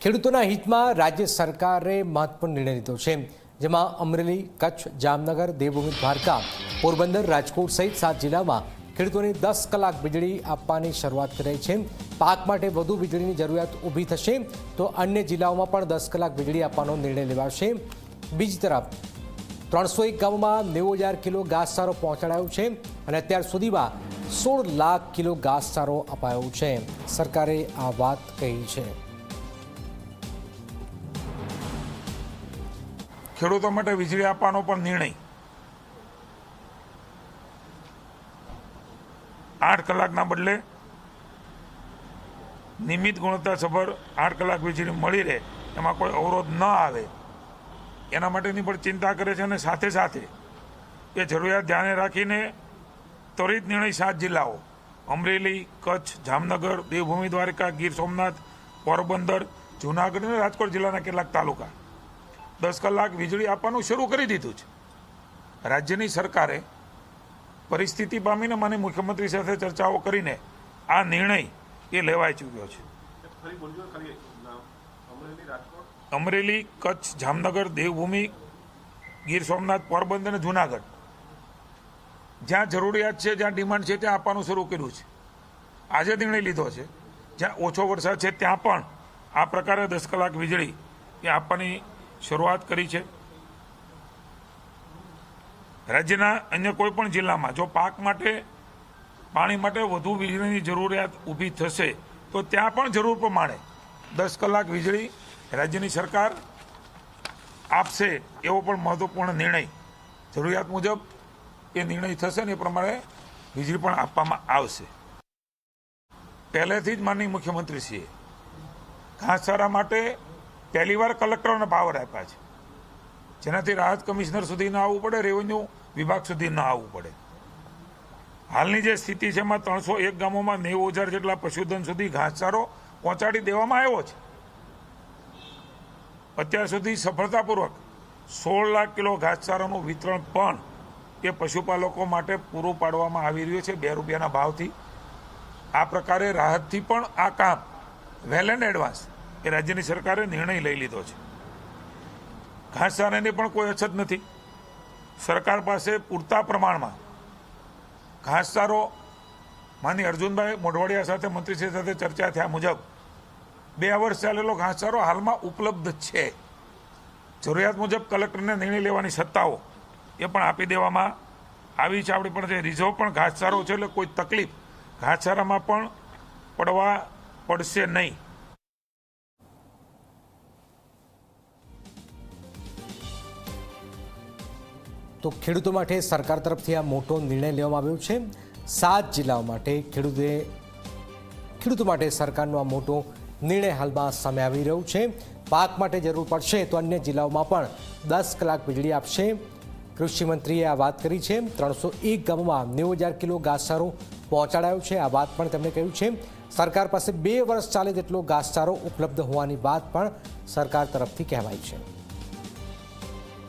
ખેડૂતોના હિતમાં રાજ્ય સરકારે મહત્વપૂર્ણ નિર્ણય લીધો છે, જેમાં અમરેલી, કચ્છ, જામનગર, દેવભૂમિ દ્વારકા, પોરબંદર, રાજકોટ સહિત 7 જિલ્લામાં ખેડૂતોને 10 કલાક વીજળી આપવાની શરૂઆત કરાઈ છે। પાક માટે વધુ વીજળીની જરૂરિયાત ઊભી થશે તો અન્ય જિલ્લાઓમાં પણ 10 કલાક વીજળી આપવાનો નિર્ણય લેવાશે। બીજી તરફ 301 ગામોમાં 90,000 કિલો ઘાસચારો પહોંચાડાયો છે અને અત્યાર સુધીમાં 16 લાખ કિલો ઘાસચારો અપાયો છે। સરકારે આ વાત કહી છે। ખેડૂતો માટે વીજળી આપવાનો પણ નિર્ણય 8 કલાકના બદલે નિયમિત ગુણવત્તાસભર 8 કલાક વીજળી મળી રહે, એમાં કોઈ અવરોધ ન આવે એના માટેની પણ ચિંતા કરે છે। અને સાથે સાથે એ જરૂરિયાત ધ્યાને રાખીને ત્વરિત નિર્ણય 7 જિલ્લાઓ અમરેલી, કચ્છ, જામનગર, દેવભૂમિ દ્વારકા, ગીર સોમનાથ, પોરબંદર, જૂનાગઢ અને રાજકોટ જિલ્લાના કેટલાક તાલુકા 10 કલાક વીજળી આપવાનું શરૂ કરી દીધું છે। રાજ્યની સરકારે પરિસ્થિતિ પામીને માનનીય મુખ્યમંત્રી સાથે ચર્ચાઓ કરીને આ નિર્ણય એ લેવાઈ ચૂક્યો છે। અમરેલી, કચ્છ, જામનગર, દેવભૂમિ, ગીર સોમનાથ, પોરબંદર અને જૂનાગઢ જ્યાં જરૂરિયાત છે, જ્યાં ડિમાન્ડ છે ત્યાં આપવાનું શરૂ કર્યું છે। આજે નિર્ણય લીધો છે જ્યાં ઓછો વરસાદ છે ત્યાં પણ આ પ્રકારે 10 કલાક વીજળી એ આપવાની શરૂઆત કરી છે। રાજ્યના અન્ય કોઈ પણ જિલ્લામાં જો પાક માટે પાણી માટે વધુ વીજળીની જરૂરિયાત ઊભી થશે તો ત્યાં પણ જરૂર પ્રમાણે 10 કલાક વીજળી રાજ્યની સરકાર આપશે એવો પણ મહત્વપૂર્ણ નિર્ણય જરૂરિયાત મુજબ એ નિર્ણય થશે ને એ પ્રમાણે વીજળી પણ આપવામાં આવશે। પહેલેથી જ માનનીય મુખ્યમંત્રીશ્રીએ ઘાસચારા માટે પહેલીવાર કલેક્ટરોને પાવર આપ્યા છે, જેનાથી રાહત કમિશનર સુધી ન આવવું પડે, રેવન્યુ વિભાગ સુધી ન આવવું પડે। હાલની જે સ્થિતિ છે એમાં 301 ગામોમાં 90,000 જેટલા પશુધન સુધી ઘાસચારો પહોંચાડી દેવામાં આવ્યો છે। અત્યાર સુધી સફળતાપૂર્વક 16 લાખ કિલો ઘાસચારાનું વિતરણ પણ એ પશુપાલકો માટે પૂરું પાડવામાં આવી રહ્યું છે 2 રૂપિયાના ભાવથી। આ પ્રકારે રાહતથી પણ આ કામ વેલ એન્ડ એડવાન્સ એ રાજ્યની સરકારે નિર્ણય લઈ લીધો છે। ઘાસચારાની પણ કોઈ અછત નથી। સરકાર પાસે પૂરતા પ્રમાણમાં ઘાસચારો માનનીય અર્જુનભાઈ મોઢવાડિયા સાથે મંત્રીશ્રી સાથે ચર્ચા થયા મુજબ 2 વર્ષ ચાલેલો ઘાસચારો હાલમાં ઉપલબ્ધ છે। જરૂરિયાત મુજબ કલેક્ટરને નિર્ણય લેવાની સત્તાઓ એ પણ આપી દેવામાં આવી છે। આપણી પણ જે રિઝર્વ પણ ઘાસચારો છે એટલે કોઈ તકલીફ ઘાસચારામાં પણ પડશે નહીં। તો ખેડૂતો માટે સરકાર તરફથી આ મોટો નિર્ણય લેવામાં આવ્યો છે। 7 જિલ્લાઓ માટે ખેડૂતો માટે સરકારનો આ મોટો નિર્ણય હાલમાં સામે આવી રહ્યો છે। પાક માટે જરૂર પડશે તો અન્ય જિલ્લાઓમાં પણ 10 કલાક વીજળી આપશે। કૃષિમંત્રીએ આ વાત કરી છે। 301 ગામોમાં 90,000 કિલો ઘાસચારો પહોંચાડાયો છે, આ વાત પણ તેમણે કહ્યું છે। સરકાર પાસે 2 વર્ષ ચાલે તેટલો ઘાસચારો ઉપલબ્ધ હોવાની વાત પણ સરકાર તરફથી કહેવાય છે।